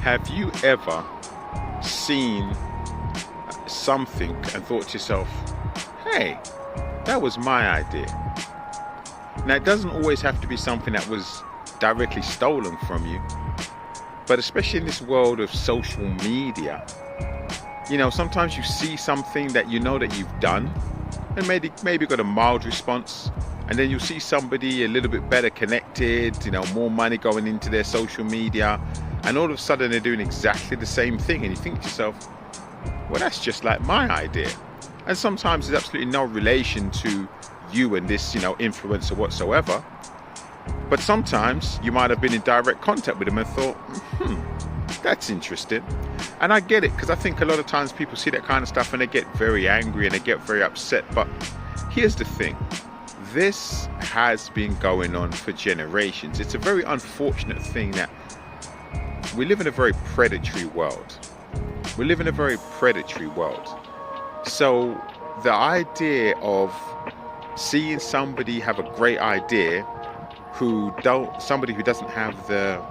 Have you ever seen something and thought to yourself, hey, that was my idea? Now, it doesn't always have to be something that was directly stolen from you, but especially in this world of social media, sometimes you see something that you know that you've done and maybe got a mild response, and then you'll see somebody a little bit better connected, more money going into their social media, and all of a sudden they're doing exactly the same thing, and you think to yourself, well, that's just like my idea. And sometimes there's absolutely no relation to you and this, influencer whatsoever. But sometimes you might have been in direct contact with them and thought, that's interesting. And I get it, because I think a lot of times people see that kind of stuff and they get very angry and they get very upset. But here's the thing. This has been going on for generations. It's a very unfortunate thing that we live in a very predatory world. We live in a very predatory world. So the idea of seeing somebody have a great idea somebody who doesn't have the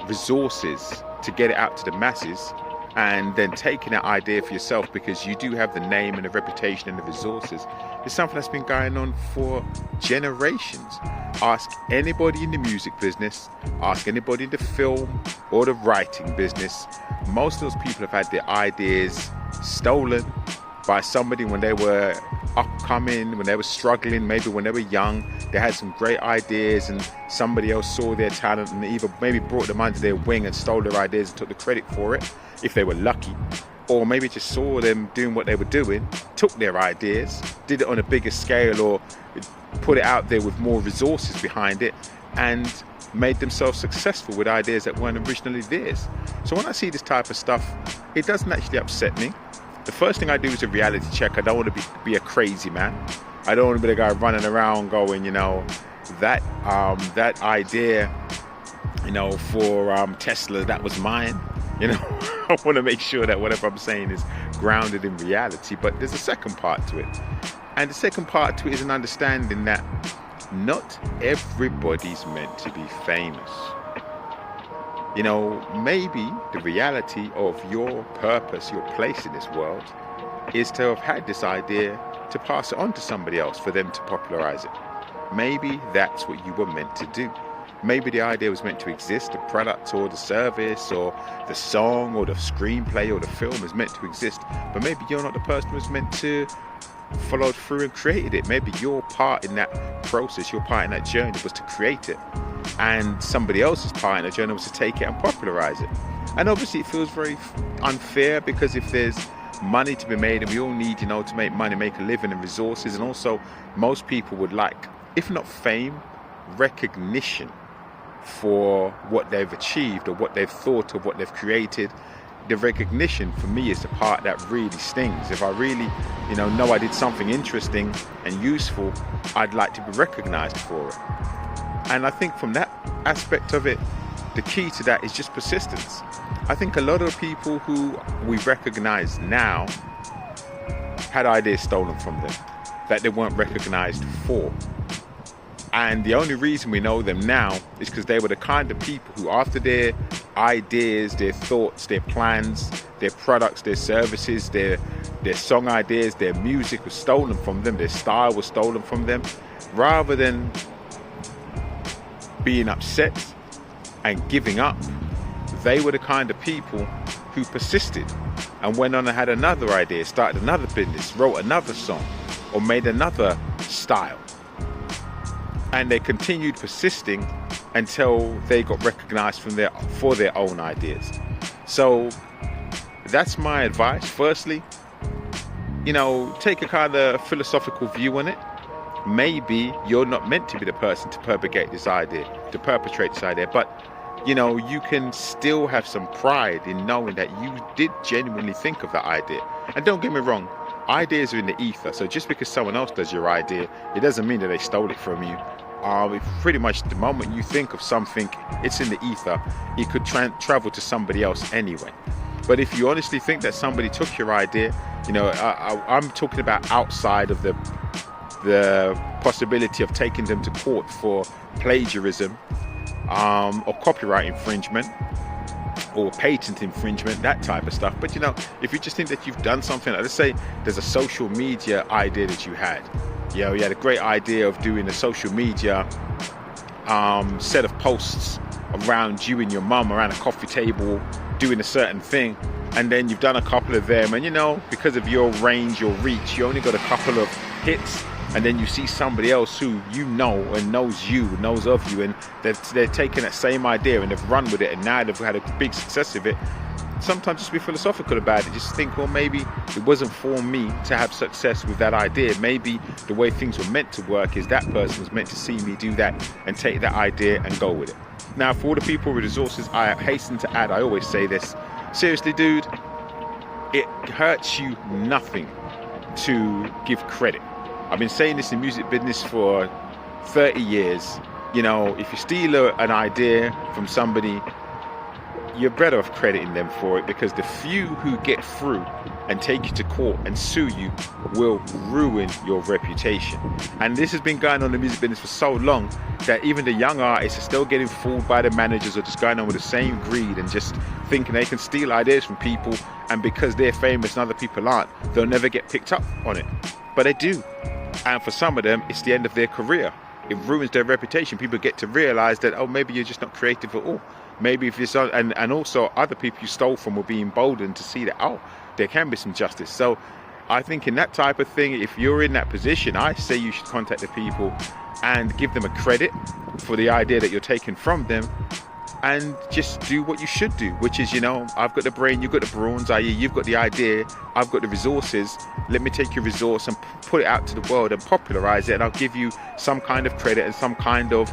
resources to get it out to the masses, and then taking that idea for yourself because you do have the name and the reputation and the resources, is something that's been going on for generations. Ask anybody in the music business, ask anybody in the film or the writing business. Most of those people have had their ideas stolen by somebody when they were upcoming, when they were struggling, maybe when they were young. They had some great ideas and somebody else saw their talent and either maybe brought them under their wing and stole their ideas and took the credit for it, if they were lucky. Or maybe just saw them doing what they were doing, took their ideas, did it on a bigger scale, or put it out there with more resources behind it, and made themselves successful with ideas that weren't originally theirs. So when I see this type of stuff, it doesn't actually upset me. The first thing I do is a reality check. I don't want to be a crazy man. I don't want to be the guy running around going, that idea, for Tesla, that was mine. I want to make sure that whatever I'm saying is grounded in reality. But there's a second part to it. And the second part to it is an understanding that not everybody's meant to be famous. Maybe the reality of your purpose, your place in this world, is to have had this idea to pass it on to somebody else for them to popularize it. Maybe that's what you were meant to do. Maybe the idea was meant to exist, the product or the service or the song or the screenplay or the film is meant to exist, but maybe you're not the person who's meant to follow through and created it. Maybe your part in that process, your part in that journey was to create it, and somebody else's part in the journey was to take it and popularize it. And obviously it feels very unfair, because if there's money to be made, and we all need, to make money, make a living, and resources, and also most people would like, if not fame, recognition for what they've achieved or what they've thought of, what they've created. The recognition for me is the part that really stings. If I really, know I did something interesting and useful, I'd like to be recognized for it. And I think from that aspect of it, the key to that is just persistence. I think a lot of people who we recognize now had ideas stolen from them that they weren't recognized for. And the only reason we know them now is because they were the kind of people who, after their ideas, their thoughts, their plans, their products, their services, their song ideas, their music was stolen from them, their style was stolen from them, rather than being upset and giving up, they were the kind of people who persisted and went on and had another idea, started another business, wrote another song, or made another style. And they continued persisting until they got recognized for their own ideas. So that's my advice. Firstly, take a kind of philosophical view on it. Maybe you're not meant to be the person to perpetrate this idea, but you can still have some pride in knowing that you did genuinely think of that idea. And don't get me wrong, ideas are in the ether. So just because someone else does your idea, it doesn't mean that they stole it from you. Pretty much the moment you think of something, it's in the ether. It could travel to somebody else anyway. But if you honestly think that somebody took your idea, I'm talking about outside of the possibility of taking them to court for plagiarism or copyright infringement. or patent infringement, that type of stuff. But if you just think that you've done something, let's say there's a social media idea that you had. You had a great idea of doing a social media set of posts around you and your mum around a coffee table doing a certain thing, and then you've done a couple of them, and because of your range, your reach, you only got a couple of hits, and then you see somebody else who and knows of you, and they're taking that same idea and they've run with it, and now they've had a big success of it. Sometimes just be philosophical about it. Just think, well, maybe it wasn't for me to have success with that idea. Maybe the way things were meant to work is that person was meant to see me do that and take that idea and go with it. Now, for all the people with resources, I hasten to add, I always say this, seriously, dude, it hurts you nothing to give credit. I've been saying this in music business for 30 years. If you steal an idea from somebody, you're better off crediting them for it, because the few who get through and take you to court and sue you will ruin your reputation. And this has been going on in the music business for so long that even the young artists are still getting fooled by the managers, or just going on with the same greed and just thinking they can steal ideas from people, and because they're famous and other people aren't, they'll never get picked up on it. But they do. And for some of them, it's the end of their career. It ruins their reputation. People get to realize that, oh, maybe you're just not creative at all. Maybe if you're and also other people you stole from will be emboldened to see that, oh, there can be some justice. So I think in that type of thing, if you're in that position, I say you should contact the people and give them a credit for the idea that you're taking from them, and just do what you should do, which is, I've got the brain, you've got the brawns, i.e. you've got the idea, I've got the resources. Let me take your resource and put it out to the world and popularize it, and I'll give you some kind of credit and some kind of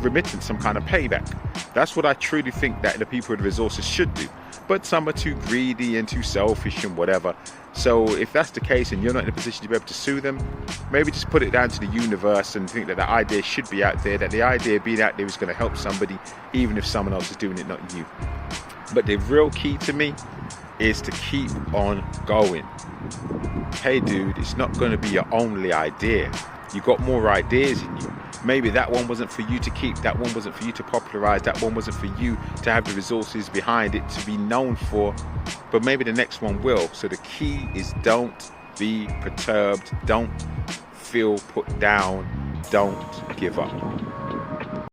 remittance, some kind of payback. That's what I truly think that the people with the resources should do. But some are too greedy and too selfish and whatever. So if that's the case and you're not in a position to be able to sue them, maybe just put it down to the universe and think that the idea should be out there, that the idea being out there is going to help somebody, even if someone else is doing it, not you. But the real key to me is to keep on going. Hey dude, it's not going to be your only idea. You got more ideas in you. Maybe that one wasn't for you to keep, that one wasn't for you to popularize, that one wasn't for you to have the resources behind it to be known for, but maybe the next one will. So the key is, don't be perturbed, don't feel put down, don't give up.